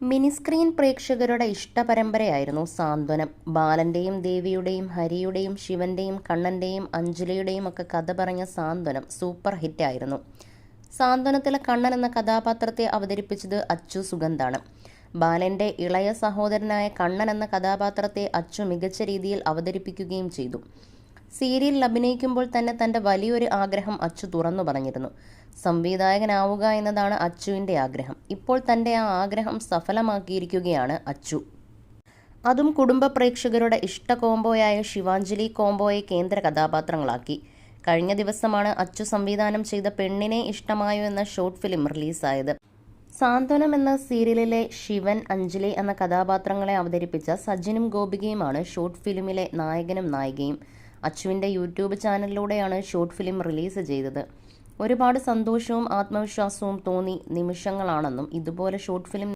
Mini screen പ്രേക്ഷകരുടെ ഇഷ്ടപരമ്പരയായിരുന്നു സാന്ത്വനം. ബാലന്റെയും ദേവിയുടെയും ഹരിയുടെയും ശിവന്റെയും കണ്ണന്റെയും അഞ്ജലിയുടെയും ഒക്കെ കഥ പറഞ്ഞ സാന്ത്വനം സൂപ്പർ ഹിറ്റായിരുന്നു. സാന്ത്വനത്തിലെ കണ്ണൻ എന്ന കഥാപാത്രത്തെ അവതരിപ്പിച്ചത് അച്ചു സുഗന്ധാണ്. ബാലന്റെ ഇളയ സഹോദരനായ കണ്ണൻ എന്ന കഥാപാത്രത്തെ അച്ചു മികച്ച രീതിയിൽ അവതരിപ്പിക്കുകയും ചെയ്തു. സീരിയലിൽ അഭിനയിക്കുമ്പോൾ തന്നെ തന്റെ വലിയൊരു ആഗ്രഹം അച്ചു തുറന്നു പറഞ്ഞിരുന്നു. സംവിധായകനാവുക എന്നതാണ് അച്ചുവിന്റെ ആഗ്രഹം. ഇപ്പോൾ തന്റെ ആ ആഗ്രഹം സഫലമാക്കിയിരിക്കുകയാണ് അച്ചു. അതും കുടുംബ പ്രേക്ഷകരുടെ ഇഷ്ട കോംബോയായ ശിവാഞ്ജലി കോംബോയെ കേന്ദ്ര കഥാപാത്രങ്ങളാക്കി. കഴിഞ്ഞ ദിവസമാണ് അച്ചു സംവിധാനം ചെയ്ത പെണ്ണിനെ ഇഷ്ടമായോ എന്ന ഷോർട്ട് ഫിലിം റിലീസായത്. സാന്ത്വനം എന്ന സീരിയലിലെ ശിവൻ, അഞ്ജലി എന്ന കഥാപാത്രങ്ങളെ അവതരിപ്പിച്ച സജിനും ഗോപികയുമാണ് ഷോർട്ട് ഫിലിമിലെ നായകനും നായികയും. അച്ചുവിൻ്റെ യൂട്യൂബ് ചാനലിലൂടെയാണ് ഷോർട്ട് ഫിലിം റിലീസ് ചെയ്തത്. ഒരുപാട് സന്തോഷവും ആത്മവിശ്വാസവും തോന്നി നിമിഷങ്ങളാണെന്നും ഇതുപോലെ ഷോർട്ട് ഫിലിം